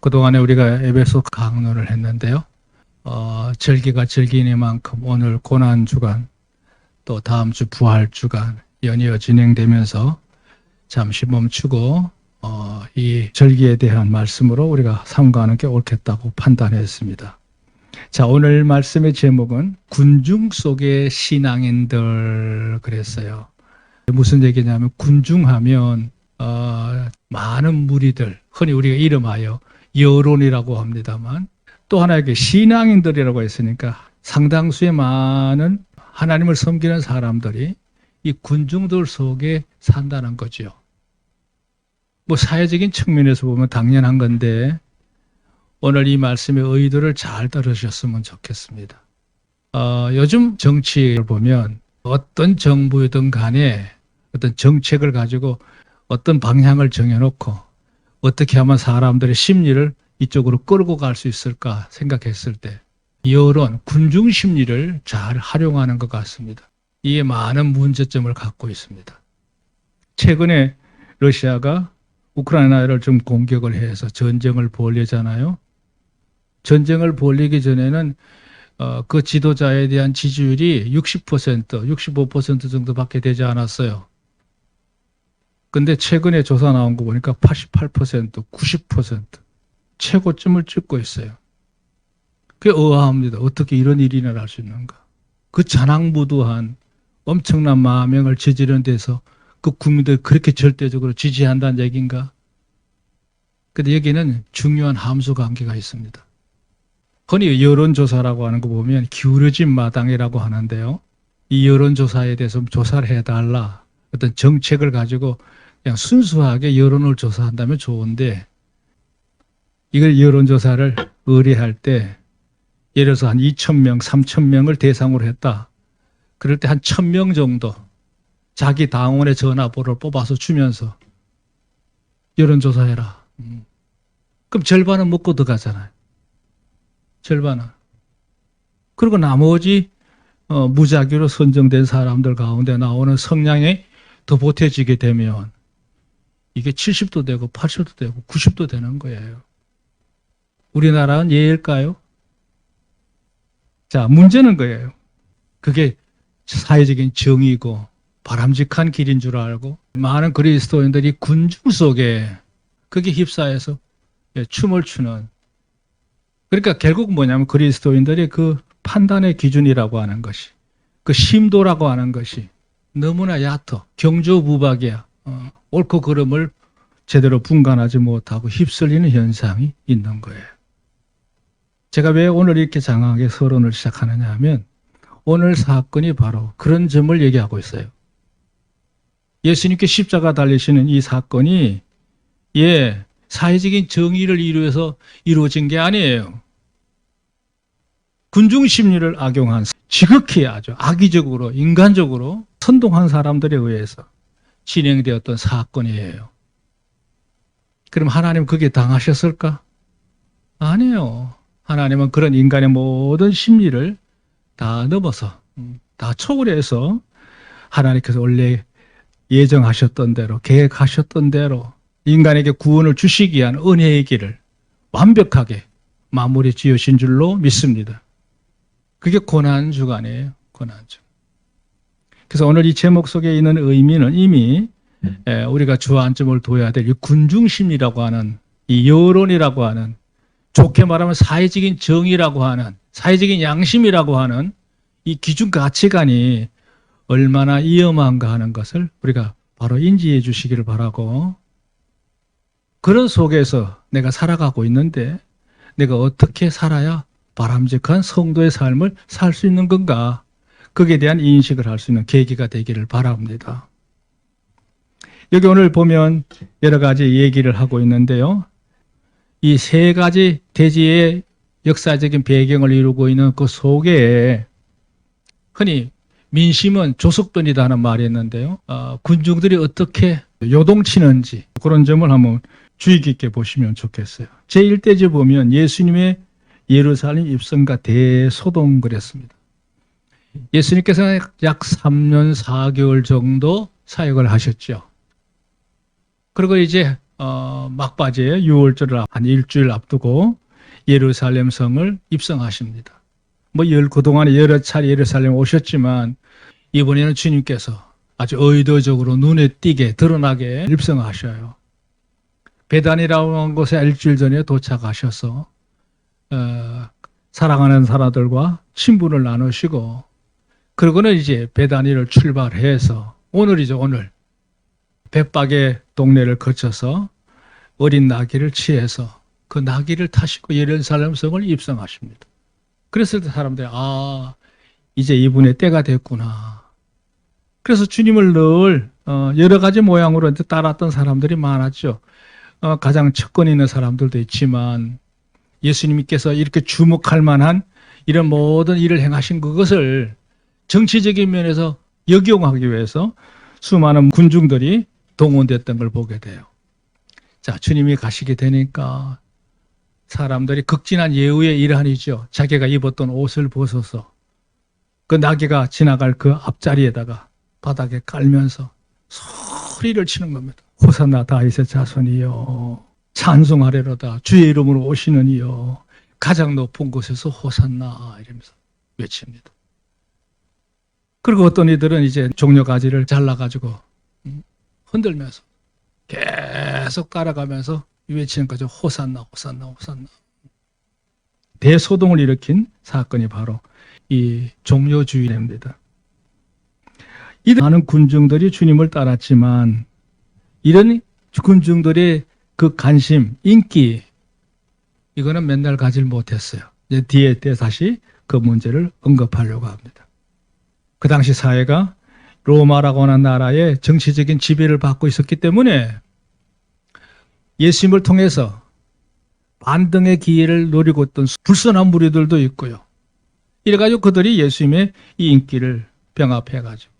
그동안에 우리가 에베소 강론을 했는데요. 절기가 절기니만큼 오늘 고난주간 또 다음 주 부활주간 연이어 진행되면서 잠시 멈추고 이 절기에 대한 말씀으로 우리가 삼가하는 게 옳겠다고 판단했습니다. 자, 오늘 말씀의 제목은 군중 속의 신앙인들 그랬어요. 무슨 얘기냐면 군중하면 많은 무리들, 흔히 우리가 이름하여 여론이라고 합니다만 또 하나에게 신앙인들이라고 했으니까 상당수의 많은 하나님을 섬기는 사람들이 이 군중들 속에 산다는 거죠. 뭐 사회적인 측면에서 보면 당연한 건데 오늘 이 말씀의 의도를 잘 들으셨으면 좋겠습니다. 요즘 정치를 보면 어떤 정부이든 간에 어떤 정책을 가지고 어떤 방향을 정해놓고 어떻게 하면 사람들의 심리를 이쪽으로 끌고 갈 수 있을까 생각했을 때 여론, 군중 심리를 잘 활용하는 것 같습니다. 이에 많은 문제점을 갖고 있습니다. 최근에 러시아가 우크라이나를 좀 공격을 해서 전쟁을 벌이잖아요. 전쟁을 벌이기 전에는 그 지도자에 대한 지지율이 60%, 65% 정도밖에 되지 않았어요. 근데 최근에 조사 나온 거 보니까 88%, 90% 최고점을 찍고 있어요. 그게 의아합니다. 어떻게 이런 일이 일어날 수 있는가. 그 잔황부두한 엄청난 만명을 저지른 데서 그 국민들 그렇게 절대적으로 지지한다는 얘기인가? 근데 여기는 중요한 함수 관계가 있습니다. 흔히 여론조사라고 하는 거 보면 기울어진 마당이라고 하는데요. 이 여론조사에 대해서 조사를 해달라. 어떤 정책을 가지고 그냥 순수하게 여론을 조사한다면 좋은데 이걸 여론조사를 의뢰할 때 예를 들어서 한 2,000명, 3,000명을 대상으로 했다. 그럴 때 한 1,000명 정도 자기 당원의 전화번호를 뽑아서 주면서 여론조사해라. 그럼 절반은 먹고 들어가잖아요. 절반은. 그리고 나머지 무작위로 선정된 사람들 가운데 나오는 성향이 더 보태지게 되면 이게 70도 되고 80도 되고 90도 되는 거예요. 우리나라는 예일까요? 자, 문제는 거예요. 그게 사회적인 정의고 바람직한 길인 줄 알고 많은 그리스도인들이 군중 속에 그게 휩싸여서 춤을 추는 그러니까 결국 뭐냐면 그리스도인들이 그 판단의 기준이라고 하는 것이 그 심도라고 하는 것이 너무나 얕어 경조부박이야. 옳고 그름을 제대로 분간하지 못하고 휩쓸리는 현상이 있는 거예요. 제가 왜 오늘 이렇게 장황하게 서론을 시작하느냐 하면 오늘 사건이 바로 그런 점을 얘기하고 있어요. 예수님께 십자가 달리시는 이 사건이 사회적인 정의를 이루어서 이루어진 게 아니에요. 군중 심리를 악용한 지극히 아주 악의적으로 인간적으로 선동한 사람들에 의해서 진행되었던 사건이에요. 그럼 하나님 그게 당하셨을까? 아니에요. 하나님은 그런 인간의 모든 심리를 다 넘어서 다 초월해서 하나님께서 원래 예정하셨던 대로 계획하셨던 대로 인간에게 구원을 주시기 위한 은혜의 길을 완벽하게 마무리 지으신 줄로 믿습니다. 그게 고난주간이에요. 고난주. 그래서 오늘 이 제목 속에 있는 의미는 이미 우리가 주안점을 둬야 될 이 군중심리라고 하는 이 여론이라고 하는 좋게 말하면 사회적인 정의라고 하는 사회적인 양심이라고 하는 이 기준 가치관이 얼마나 위험한가 하는 것을 우리가 바로 인지해 주시기를 바라고 그런 속에서 내가 살아가고 있는데 내가 어떻게 살아야 바람직한 성도의 삶을 살 수 있는 건가 거기에 대한 인식을 할 수 있는 계기가 되기를 바랍니다. 여기 오늘 보면 여러 가지 얘기를 하고 있는데요. 이 세 가지 대지의 역사적인 배경을 이루고 있는 그 속에 흔히 민심은 조석변이다 하는 말이 있는데요. 군중들이 어떻게 요동치는지 그런 점을 한번 주의 깊게 보시면 좋겠어요. 제1대지 보면 예수님의 예루살렘 입성과 대소동 그랬습니다. 예수님께서 약 3년 4개월 정도 사역을 하셨죠. 그리고 이제 막바지에 6월절을 한 일주일 앞두고 예루살렘 성을 입성하십니다. 그동안에 여러 차례 예루살렘 오셨지만 이번에는 주님께서 아주 의도적으로 눈에 띄게 드러나게 입성하셔요. 베단이라고 하는 곳에 일주일 전에 도착하셔서 사랑하는 사람들과 친분을 나누시고, 그러고는 이제 베다니를 출발해서 오늘이죠, 오늘. 백박의 동네를 거쳐서 어린 나귀를 취해서 그 나귀를 타시고 예루살렘 성을 입성하십니다. 그랬을 때 사람들이 이제 이분의 때가 됐구나. 그래서 주님을 늘 여러 가지 모양으로 따랐던 사람들이 많았죠. 가장 척권 있는 사람들도 있지만 예수님께서 이렇게 주목할 만한 이런 모든 일을 행하신 그것을 정치적인 면에서 역용하기 위해서 수많은 군중들이 동원됐던 걸 보게 돼요. 자, 주님이 가시게 되니까 사람들이 극진한 예우의 일환이죠. 자기가 입었던 옷을 벗어서 그 나귀가 지나갈 그 앞자리에다가 바닥에 깔면서 소리를 치는 겁니다. 호산나 다윗의 자손이여, 찬송하리로다, 주의 이름으로 오시는 이여, 가장 높은 곳에서 호산나, 이러면서 외칩니다. 그리고 어떤 이들은 이제 종려가지를 잘라가지고 흔들면서 계속 따라가면서 외치는 거죠. 호산나, 호산나, 호산나. 대소동을 일으킨 사건이 바로 이 종려주일입니다. 이 많은 군중들이 주님을 따랐지만 이런 군중들의 그 관심, 인기, 이거는 맨날 가질 못했어요. 이제 뒤에 다시 그 문제를 언급하려고 합니다. 그 당시 사회가 로마라고 하는 나라의 정치적인 지배를 받고 있었기 때문에 예수님을 통해서 반등의 기회를 노리고 있던 불순한 무리들도 있고요. 이래가지고 그들이 예수님의 이 인기를 병합해가지고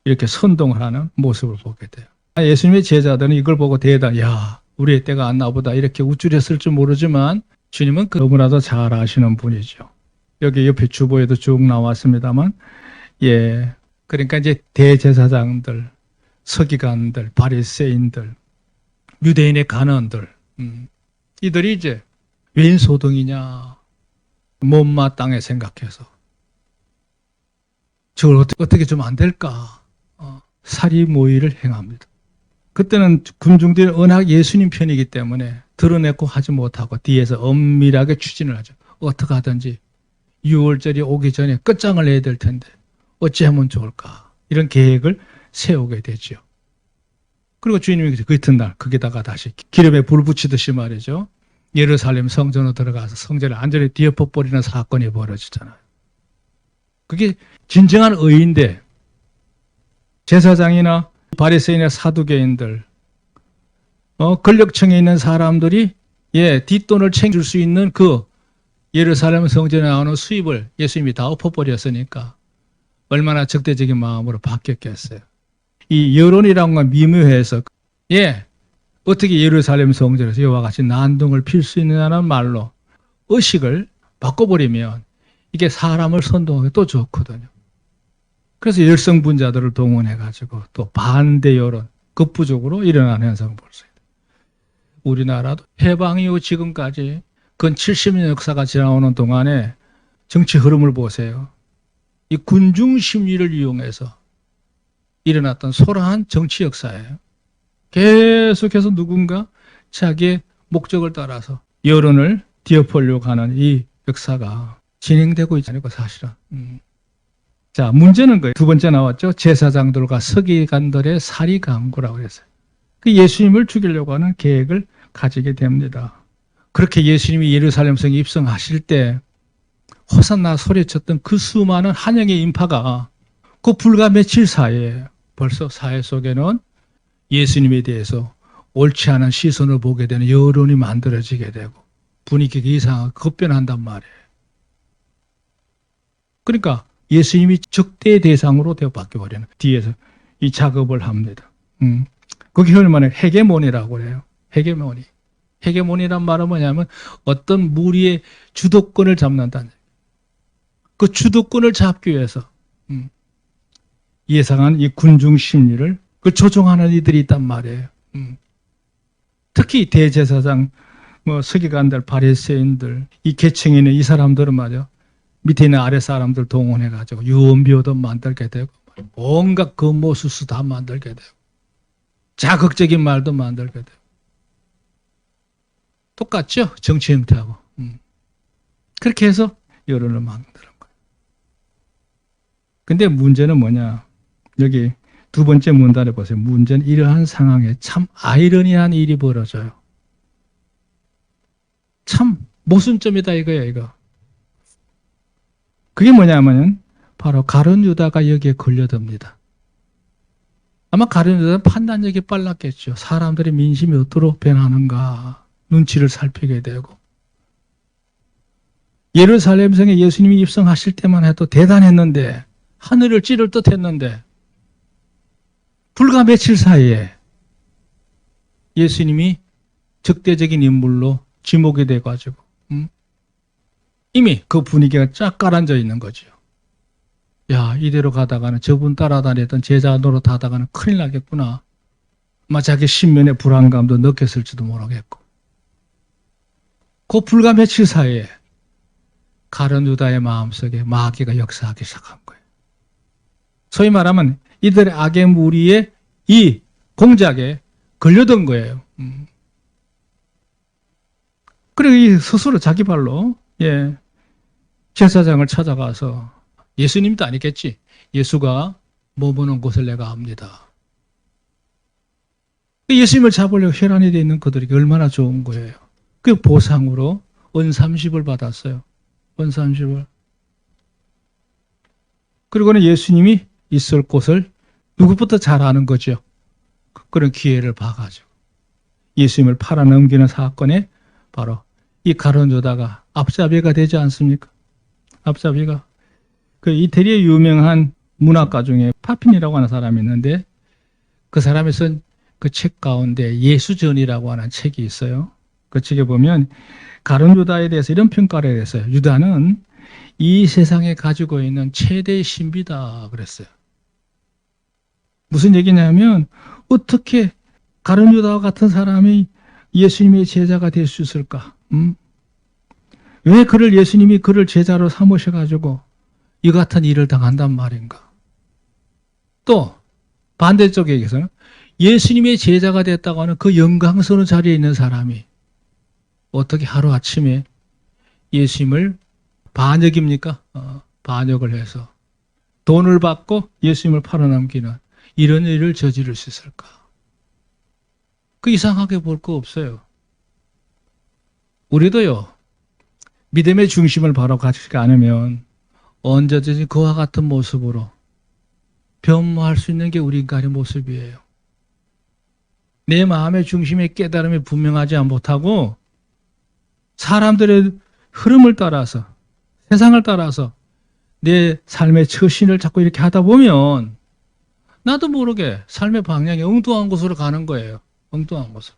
이렇게 선동을 하는 모습을 보게 돼요. 예수님의 제자들은 이걸 보고 야, 우리의 때가 안 나보다 이렇게 우쭐했을지 모르지만 주님은 너무나도 잘 아시는 분이죠. 여기 옆에 주보에도 쭉 나왔습니다만, 그러니까 이제 대제사장들, 서기관들, 바리새인들, 유대인의 간원들, 이들이 이제 웬 소동이냐, 못마땅해 생각해서 저걸 어떻게 좀 안 될까, 사리모의를 행합니다. 그때는 군중들이 워낙 예수님 편이기 때문에 드러내고 하지 못하고 뒤에서 엄밀하게 추진을 하죠. 어떻게 하든지 6월절이 오기 전에 끝장을 내야 될 텐데 어찌하면 좋을까, 이런 계획을 세우게 되죠. 그리고 주님이 그 이튿날 거기다가 다시 기름에 불 붙이듯이 말이죠, 예루살렘 성전으로 들어가서 성전을 완전히 뒤엎어버리는 사건이 벌어지잖아요. 그게 진정한 의인데 제사장이나 바리새인이나 사두개인들, 권력층에 있는 사람들이 뒷돈을 챙길 수 있는 그 예루살렘 성전에 나오는 수입을 예수님이 다 엎어버렸으니까 얼마나 적대적인 마음으로 바뀌었겠어요. 이 여론이라는 건 미묘해서 어떻게 예루살렘 성전에서 이와 같이 난동을 필 수 있느냐는 말로 의식을 바꿔버리면 이게 사람을 선동하기 또 좋거든요. 그래서 열성분자들을 동원해가지고 또 반대 여론, 급부족으로 일어나는 현상을 볼 수 있다. 우리나라도 해방 이후 지금까지 근 70년 역사가 지나오는 동안에 정치 흐름을 보세요. 이 군중 심리를 이용해서 일어났던 소란한 정치 역사예요. 계속해서 누군가 자기의 목적을 따라서 여론을 뒤엎으려고 하는 이 역사가 진행되고 있지 않고 사실은. 자, 문제는 두 번째 나왔죠. 제사장들과 서기관들의 사리강구라고 그랬어요. 그 예수님을 죽이려고 하는 계획을 가지게 됩니다. 그렇게 예수님이 예루살렘 성에 입성하실 때 호산나 소리쳤던 그 수많은 환영의 인파가 그 불과 며칠 사이에 벌써 사회 속에는 예수님에 대해서 옳지 않은 시선을 보게 되는 여론이 만들어지게 되고 분위기가 이상하게 급변한단 말이에요. 그러니까 예수님이 적대의 대상으로 되어 바뀌어버리는, 뒤에서 이 작업을 합니다. 그게 얼마나 헤게모니라고 그래요. 헤게모니. 헤게모니란 말은 뭐냐면 어떤 무리의 주도권을 잡는다는 얘기예요. 그 주도권을 잡기 위해서 예상한 이 군중 심리를 조종하는 이들이 있단 말이에요. 특히 대제사장, 서기관들, 바리새인들, 이 계층에 있는 이 사람들은 말이야. 밑에 있는 아래 사람들 동원해가지고 유언비어도 만들게 되고 온갖 금모수수 다 만들게 되고 자극적인 말도 만들게 되고 똑같죠? 정치 형태하고. 그렇게 해서 여론을 만드는 거예요. 근데 문제는 뭐냐? 여기 두 번째 문단에 보세요. 문제는 이러한 상황에 참 아이러니한 일이 벌어져요. 참 모순점이다 이거야 이거. 그게 뭐냐면은 바로 가룟 유다가 여기에 걸려듭니다. 아마 가룟 유다는 판단력이 빨랐겠죠. 사람들의 민심이 어떻게 변하는가 눈치를 살피게 되고 예루살렘 성에 예수님이 입성하실 때만 해도 대단했는데 하늘을 찌를 듯 했는데 불과 며칠 사이에 예수님이 적대적인 인물로 지목이 돼가지고 이미 그 분위기가 쫙 깔아앉아 있는 거죠. 야, 이대로 가다가는 저분 따라다녔던 제자 노릇 하다가는 큰일 나겠구나. 아마 자기 신면의 불안감도 느꼈을지도 모르겠고. 그 불과 며칠 사이에 가룟 유다의 마음속에 마귀가 역사하기 시작한 거예요. 소위 말하면 이들의 악의 무리에 이 공작에 걸려든 거예요. 그리고 이 스스로 자기 발로 제사장을 찾아가서 예수님도 아니겠지. 예수가 머무는 곳을 내가 압니다. 예수님을 잡으려고 혈안이 되어 있는 그들에게 얼마나 좋은 거예요. 그 보상으로 은 30을 받았어요. 은 30을. 그리고는 예수님이 있을 곳을 누구부터 잘 아는 거죠. 그런 기회를 봐가지고 예수님을 팔아넘기는 사건에 바로 이 가룟 유다가 앞잡이가 되지 않습니까? 앞잡이가. 그 이태리의 유명한 문학가 중에 파핀이라고 하는 사람이 있는데 그 사람이 쓴 그 책 가운데 예수전이라고 하는 책이 있어요. 그 책에 보면 가룟 유다에 대해서 이런 평가를 했어요. 유다는 이 세상에 가지고 있는 최대의 신비다 그랬어요. 무슨 얘기냐면 어떻게 가룟 유다와 같은 사람이 예수님의 제자가 될 수 있을까? 왜 예수님이 그를 제자로 삼으셔가지고 이 같은 일을 당한단 말인가? 또 반대쪽 얘기에서는 예수님의 제자가 됐다고 하는 그 영광스러운 자리에 있는 사람이 어떻게 하루아침에 예수님을 반역입니까? 반역을 해서 돈을 받고 예수님을 팔아넘기는 이런 일을 저지를 수 있을까? 그 이상하게 볼 거 없어요. 우리도요, 믿음의 중심을 바로 가지지 않으면 언제든지 그와 같은 모습으로 변모할 수 있는 게 우리 인간의 모습이에요. 내 마음의 중심에 깨달음이 분명하지 못하고 사람들의 흐름을 따라서 세상을 따라서 내 삶의 처신을 자꾸 이렇게 하다 보면 나도 모르게 삶의 방향이 엉뚱한 곳으로 가는 거예요. 엉뚱한 곳으로.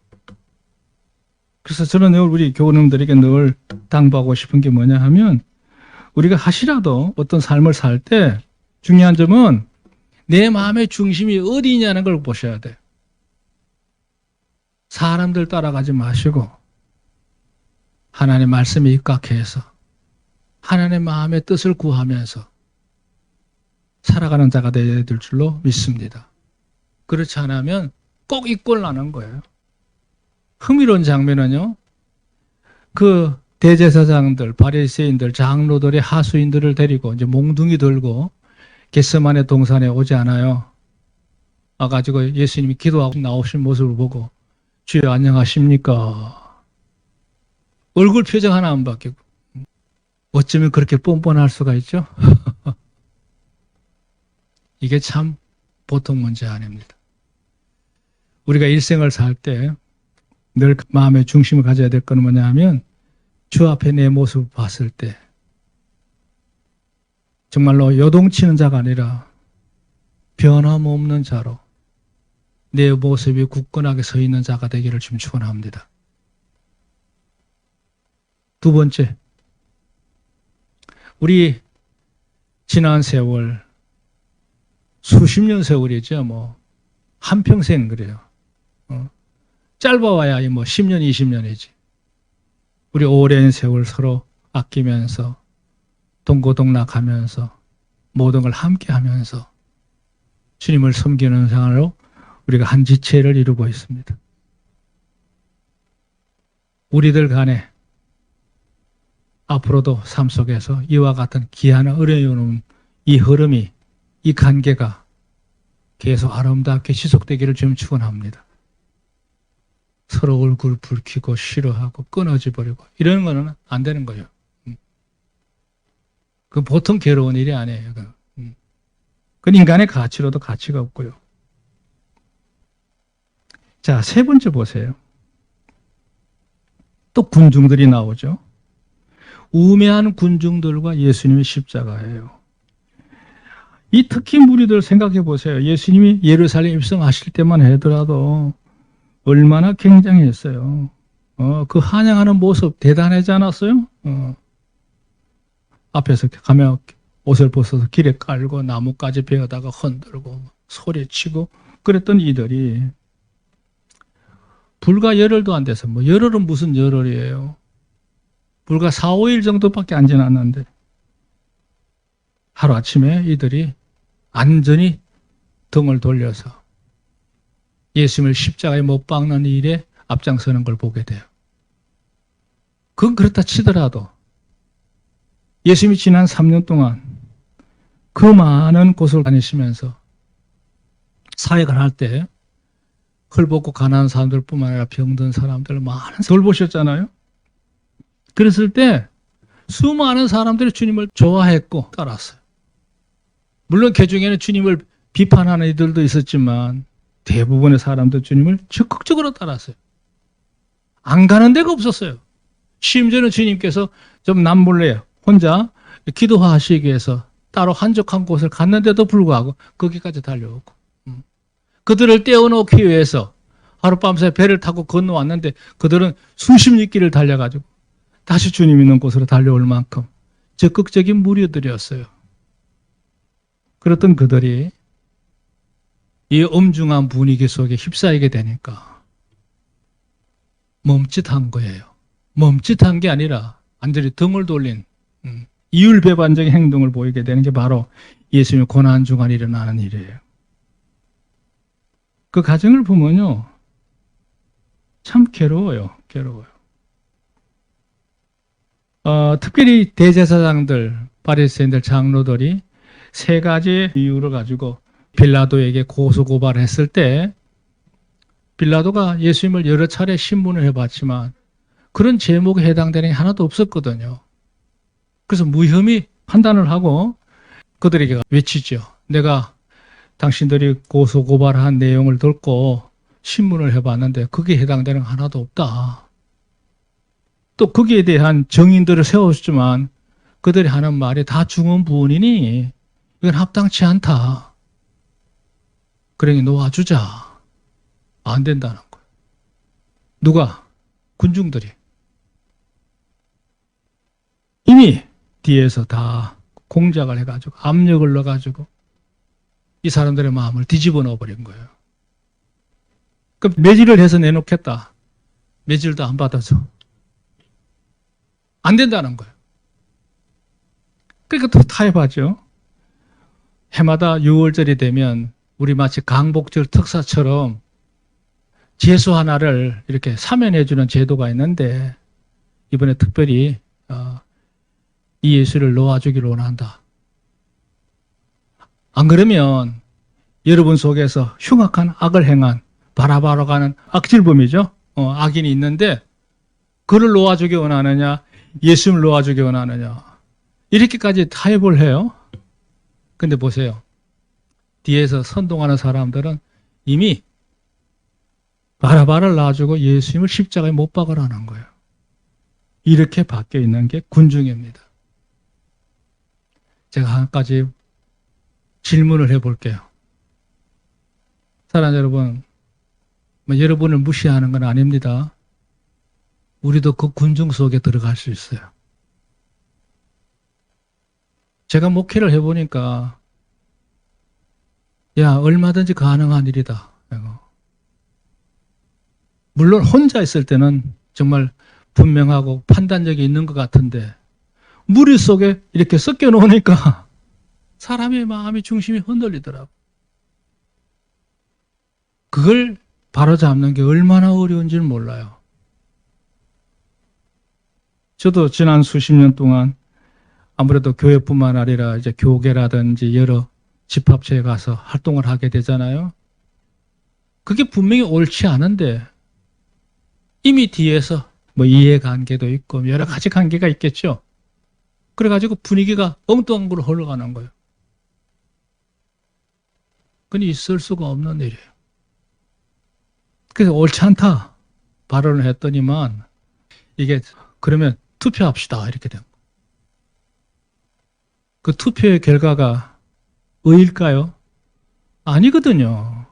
그래서 저는 우리 교우님들에게 늘 당부하고 싶은 게 뭐냐 하면 우리가 하시라도 어떤 삶을 살 때 중요한 점은 내 마음의 중심이 어디 있냐는 걸 보셔야 돼요. 사람들 따라가지 마시고 하나님의 말씀에 입각해서 하나님의 마음의 뜻을 구하면서 살아가는 자가 되어야 될 줄로 믿습니다. 그렇지 않으면 꼭 이 꼴 나는 거예요. 흥미로운 장면은요. 그 대제사장들, 바리새인들, 장로들의 하수인들을 데리고 이제 몽둥이 들고 겟세마네 동산에 오지 않아요. 와가지고 예수님이 기도하고 나오신 모습을 보고 주여 안녕하십니까? 얼굴 표정 하나 안 바뀌고 어쩌면 그렇게 뻔뻔할 수가 있죠? 이게 참 보통 문제 아닙니다. 우리가 일생을 살 때 늘 마음의 중심을 가져야 될 건 뭐냐 하면 주 앞에 내 모습을 봤을 때 정말로 요동치는 자가 아니라 변함없는 자로 내 모습이 굳건하게 서 있는 자가 되기를 좀 축원합니다. 두 번째, 우리 지난 세월 수십 년 세월이죠. 한평생 그래요. 짧아봐야 뭐 10년, 20년이지. 우리 오랜 세월 서로 아끼면서 동고동락하면서 모든 걸 함께 하면서 주님을 섬기는 생활로 우리가 한 지체를 이루고 있습니다. 우리들 간에 앞으로도 삶 속에서 이와 같은 귀한 어려운 이 흐름이, 이 관계가 계속 아름답게 지속되기를 좀 축원합니다. 서로 얼굴 붉히고 싫어하고 끊어져 버리고 이런 거는 안 되는 거예요. 그 보통 괴로운 일이 아니에요. 그건 인간의 가치로도 가치가 없고요. 자, 세 번째 보세요. 또 군중들이 나오죠. 우매한 군중들과 예수님의 십자가예요. 이 특히 무리들 생각해 보세요. 예수님이 예루살렘 입성하실 때만 하더라도 얼마나 굉장했어요. 그 환영하는 모습 대단하지 않았어요? 앞에서 가면 옷을 벗어서 길에 깔고 나뭇가지 베어다가 흔들고 소리치고 그랬던 이들이 불과 열흘도 안 돼서, 뭐 열흘은 무슨 열흘이에요. 불과 4, 5일 정도밖에 안 지났는데 하루아침에 이들이 안전히 등을 돌려서 예수님을 십자가에 못 박는 일에 앞장서는 걸 보게 돼요. 그건 그렇다 치더라도 예수님이 지난 3년 동안 그 많은 곳을 다니시면서 사역을 할 때 헐벗고 가난한 사람들뿐만 아니라 병든 사람들 많은 돌보셨잖아요. 그랬을 때 수많은 사람들이 주님을 좋아했고 따랐어요. 물론 그 중에는 주님을 비판하는 이들도 있었지만 대부분의 사람들 주님을 적극적으로 따랐어요. 안 가는 데가 없었어요. 심지어는 주님께서 좀 남몰래 혼자 기도하시기 위해서 따로 한적한 곳을 갔는데도 불구하고 거기까지 달려오고 그들을 떼어놓기 위해서 하룻밤새 배를 타고 건너왔는데 그들은 수십 리길을 달려가지고 다시 주님 있는 곳으로 달려올 만큼 적극적인 무리들이었어요. 그랬던 그들이 이 엄중한 분위기 속에 휩싸이게 되니까 멈칫한 거예요. 멈칫한 게 아니라 완전히 등을 돌린 이율배반적인 행동을 보이게 되는 게 바로 예수님의 고난 중간에 일어나는 일이에요. 그 과정을 보면요, 참 괴로워요. 특별히 대제사장들, 바리새인들, 장로들이 세 가지 이유를 가지고 빌라도에게 고소고발했을 때 빌라도가 예수님을 여러 차례 신문을 해봤지만 그런 제목에 해당되는 게 하나도 없었거든요. 그래서 무혐의 판단을 하고 그들에게 외치죠. 내가 당신들이 고소고발한 내용을 듣고 신문을 해봤는데 거기에 해당되는 거 하나도 없다. 또 거기에 대한 정인들을 세웠지만 그들이 하는 말이 다 중언부언이니 이건 합당치 않다. 그러니 놓아주자. 안 된다는 거예요. 누가? 군중들이. 이미 뒤에서 다 공작을 해가지고 압력을 넣어가지고 이 사람들의 마음을 뒤집어 넣어버린 거예요. 그럼 매질을 해서 내놓겠다. 매질도 안 받아줘. 안 된다는 거예요. 그러니까 또 타협하죠. 해마다 6월절이 되면 우리 마치 강복절 특사처럼 제수 하나를 이렇게 사면해주는 제도가 있는데 이번에 특별히 이 예수를 놓아주기를 원한다. 안 그러면 여러분 속에서 흉악한 악을 행한 바라바로 가는 악질범이죠. 악인이 있는데 그를 놓아주기 원하느냐 예수님을 놓아주기 원하느냐 이렇게까지 타협을 해요. 근데 보세요. 뒤에서 선동하는 사람들은 이미 바라바를 놔주고 예수님을 십자가에 못 박으라는 거예요. 이렇게 바뀌어 있는 게 군중입니다. 제가 한 가지 질문을 해볼게요. 사랑하는 여러분, 여러분을 무시하는 건 아닙니다. 우리도 그 군중 속에 들어갈 수 있어요. 제가 목회를 해보니까 야 얼마든지 가능한 일이다. 물론 혼자 있을 때는 정말 분명하고 판단력이 있는 것 같은데 무리 속에 이렇게 섞여 놓으니까 사람의 마음의 중심이 흔들리더라고. 그걸 바로잡는 게 얼마나 어려운지는 몰라요. 저도 지난 수십 년 동안 아무래도 교회뿐만 아니라 이제 교계라든지 여러 집합체에 가서 활동을 하게 되잖아요. 그게 분명히 옳지 않은데 이미 뒤에서 뭐 이해관계도 있고 여러 가지 관계가 있겠죠. 그래가지고 분위기가 엉뚱한 걸로 흘러가는 거예요. 그건 있을 수가 없는 일이에요. 그래서 옳지 않다 발언을 했더니만 이게 그러면 투표합시다 이렇게 된 거예요. 그 투표의 결과가 의일까요? 아니거든요.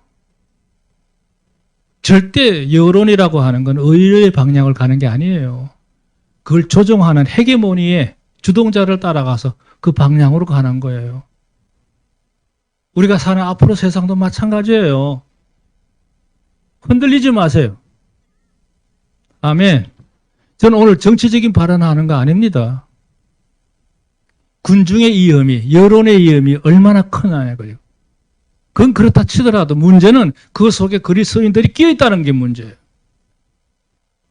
절대 여론이라고 하는 건 의의 방향을 가는 게 아니에요. 그걸 조종하는 헤게모니의 주동자를 따라가서 그 방향으로 가는 거예요. 우리가 사는 앞으로 세상도 마찬가지예요. 흔들리지 마세요. 아멘. 저는 오늘 정치적인 발언하는 거 아닙니다. 군중의 위험이, 여론의 위험이 얼마나 크냐는 거예요. 그건 그렇다 치더라도 문제는 그 속에 그리스도인들이 끼어 있다는 게 문제예요.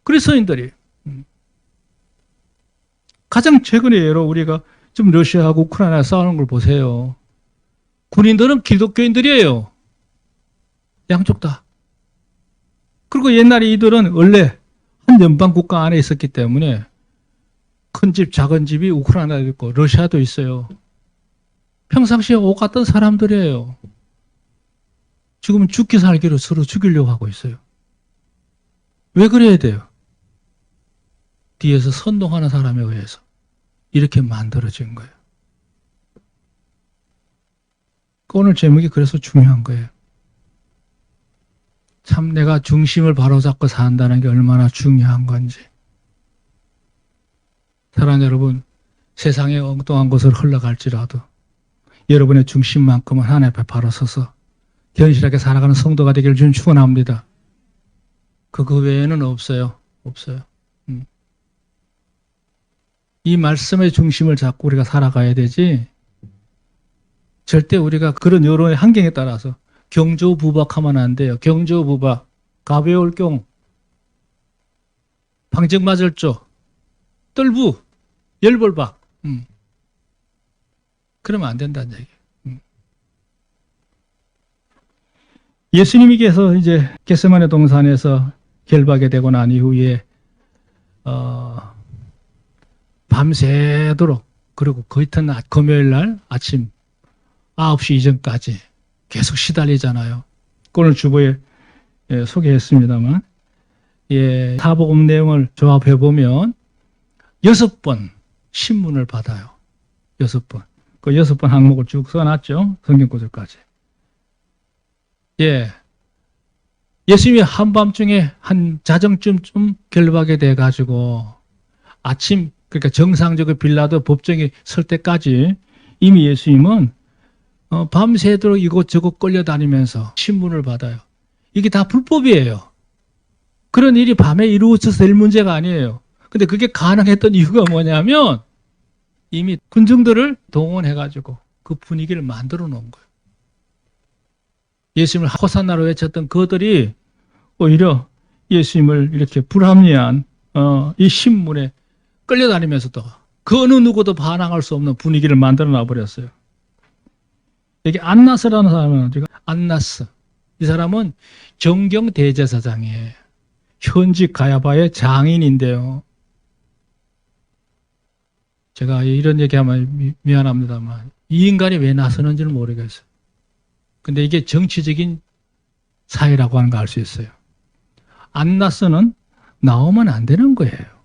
그리스도인들이. 가장 최근에 예로 우리가 지금 러시아하고 우크라이나 싸우는 걸 보세요. 군인들은 기독교인들이에요. 양쪽 다. 그리고 옛날에 이들은 원래 한 연방 국가 안에 있었기 때문에 큰 집, 작은 집이 우크라이나도 있고 러시아도 있어요. 평상시에 오갔던 사람들이에요. 지금은 죽기 살기로 서로 죽이려고 하고 있어요. 왜 그래야 돼요? 뒤에서 선동하는 사람에 의해서 이렇게 만들어진 거예요. 오늘 제목이 그래서 중요한 거예요. 참 내가 중심을 바로잡고 산다는 게 얼마나 중요한 건지. 사랑하는 여러분, 세상에 엉뚱한 곳을 흘러갈지라도 여러분의 중심만큼은 하나님 앞에 바로 서서 견실하게 살아가는 성도가 되기를 주님 축원합니다. 그 외에는 없어요. 없어요. 이 말씀의 중심을 잡고 우리가 살아가야 되지, 절대 우리가 그런 여론의 환경에 따라서 경조부박하면 안 돼요. 경조부박, 가벼울 경, 방정 맞을 조, 떨부, 열벌박. 그러면 안 된다는 얘기예요. 예수님께서 이제 겟세마네 동산에서 결박이 되고 난 이후에 밤새도록, 그리고 그 이튿날 금요일 날 아침 9시 이전까지 계속 시달리잖아요. 오늘 주보에 소개했습니다만, 사복음 내용을 조합해 보면 6번 신문을 받아요. 6번. 그 6번 항목을 쭉 써놨죠. 성경구절까지. 예수님이 한밤중에 한 자정쯤 결박이 돼가지고 아침, 그러니까 정상적으로 빌라도 법정에 설 때까지 이미 예수님은 밤새도록 이곳저곳 끌려다니면서 신문을 받아요. 이게 다 불법이에요. 그런 일이 밤에 이루어져서 될 문제가 아니에요. 근데 그게 가능했던 이유가 뭐냐면 이미 군중들을 동원해가지고 그 분위기를 만들어 놓은 거예요. 예수님을 호산나로 외쳤던 그들이 오히려 예수님을 이렇게 불합리한 이 신문에 끌려다니면서도 그 어느 누구도 반항할 수 없는 분위기를 만들어 놔버렸어요. 여기 안나스라는 사람은 안나스. 이 사람은 정경 대제사장이에요. 현직 가야바의 장인인데요. 제가 이런 얘기하면 미안합니다만 이 인간이 왜 나서는지는 모르겠어요. 근데 이게 정치적인 사회라고 하는 거 알 수 있어요. 안나스는 나오면 안 되는 거예요.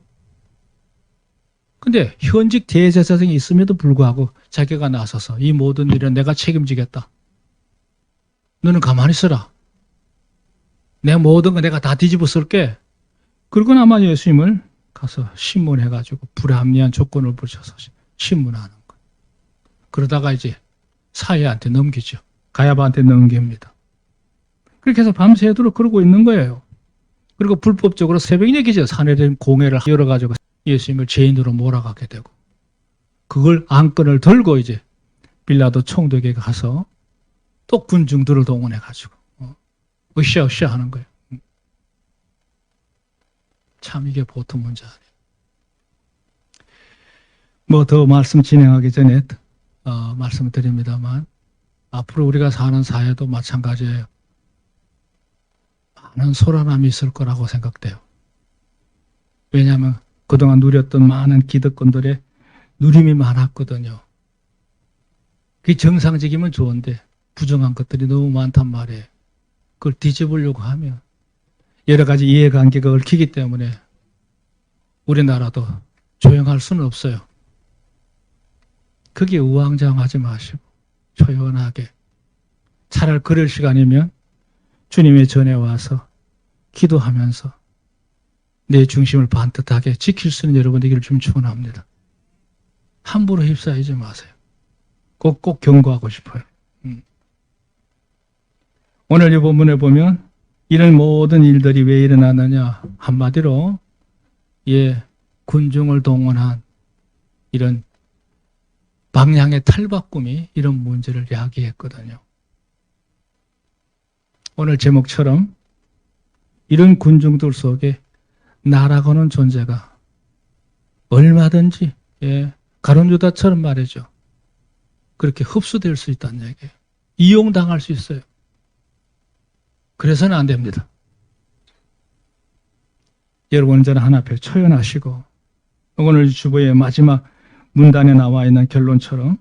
근데 현직 대제사장이 있음에도 불구하고 자기가 나서서 이 모든 일은 내가 책임지겠다. 너는 가만히 있어라. 내 모든 거 내가 다 뒤집어 쓸게. 그리고 아마 예수님을 가서 신문해가지고 불합리한 조건을 붙여서 신문하는 거예요. 그러다가 이제 사회한테 넘기죠. 가야바한테 넘깁니다. 그렇게 해서 밤새도록 그러고 있는 거예요. 그리고 불법적으로 새벽이네 기죠. 산에든 공회를 열어가지고 예수님을 죄인으로 몰아가게 되고, 그걸 안건을 들고 이제 빌라도 총독에게 가서 또 군중들을 동원해가지고 으쌰으쌰 하는 거예요. 참 이게 보통 문제 아니에요. 뭐 더 말씀 진행하기 전에 말씀을 드립니다만, 앞으로 우리가 사는 사회도 마찬가지예요. 많은 소란함이 있을 거라고 생각돼요. 왜냐하면 그동안 누렸던 많은 기득권들의 누림이 많았거든요. 그게 정상적이면 좋은데 부정한 것들이 너무 많단 말이에요. 그걸 뒤집으려고 하면 여러 가지 이해관계가 얽히기 때문에 우리나라도 조용할 수는 없어요. 그게 우왕좌왕하지 마시고 조용하게, 차라리 그럴 시간이면 주님의 전에 와서 기도하면서 내 중심을 반듯하게 지킬 수 있는 여러분 되기를 좀 축원합니다. 함부로 휩싸이지 마세요. 꼭 경고하고 싶어요. 오늘 이 본문에 보면 이런 모든 일들이 왜 일어나느냐, 한마디로 군중을 동원한 이런 방향의 탈바꿈이 이런 문제를 야기했거든요. 오늘 제목처럼 이런 군중들 속에 나라고는 존재가 얼마든지 가룟유다처럼 말이죠. 그렇게 흡수될 수 있다는 얘기예요. 이용당할 수 있어요. 그래서는 안 됩니다. 여러분 언제나 하나 앞에 초연하시고, 오늘 주보의 마지막 문단에 나와 있는 결론처럼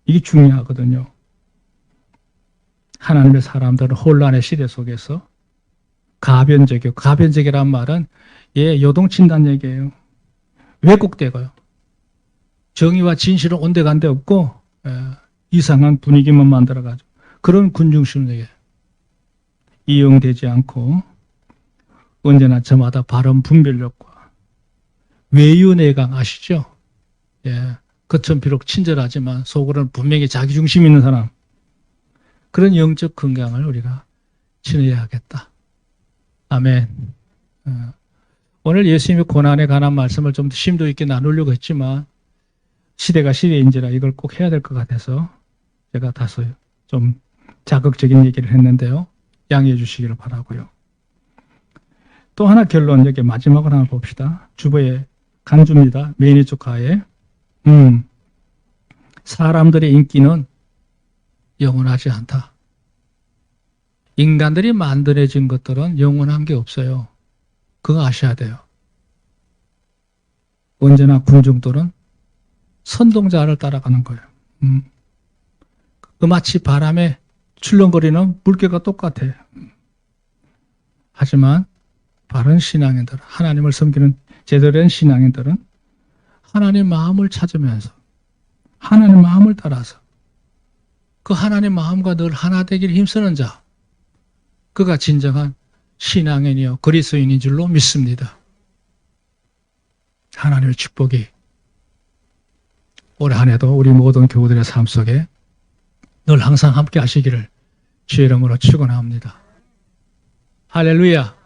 이게 중요하거든요. 하나님의 사람들은 혼란의 시대 속에서 가변적이란 말은 요동친다는 얘기예요. 왜곡되고요. 정의와 진실은 온데간데 없고 이상한 분위기만 만들어가지고 그런 군중심을 얘기해요. 이용되지 않고 언제나 저마다 발언 분별력과 외유내강 아시죠? 겉은 비록 친절하지만 속으로는 분명히 자기중심 있는 사람, 그런 영적 건강을 우리가 지내야겠다. 아멘. 오늘 예수님의 고난에 관한 말씀을 좀 더 심도 있게 나누려고 했지만 시대가 시대인지라 이걸 꼭 해야 될 것 같아서 제가 다소 좀 자극적인 얘기를 했는데요. 양해해 주시기를 바라고요. 또 하나 결론, 여기 마지막으로 하나 봅시다. 주보의 간주입니다. 메인 쪽 가에 사람들의 인기는 영원하지 않다. 인간들이 만들어진 것들은 영원한 게 없어요. 그거 아셔야 돼요. 언제나 군중들은 선동자를 따라가는 거예요. 마치 바람에 출렁거리는 물개가 똑같아요. 하지만 바른 신앙인들, 하나님을 섬기는 제대로 된 신앙인들은 하나님 마음을 찾으면서 하나님 마음을 따라서 그 하나님 마음과 늘 하나 되기를 힘쓰는 자, 그가 진정한 신앙인이요 그리스도인인 줄로 믿습니다. 하나님의 축복이 올 한 해도 우리 모든 교우들의 삶 속에 늘 항상 함께 하시기를 주의 이름으로 축원합니다. 할렐루야.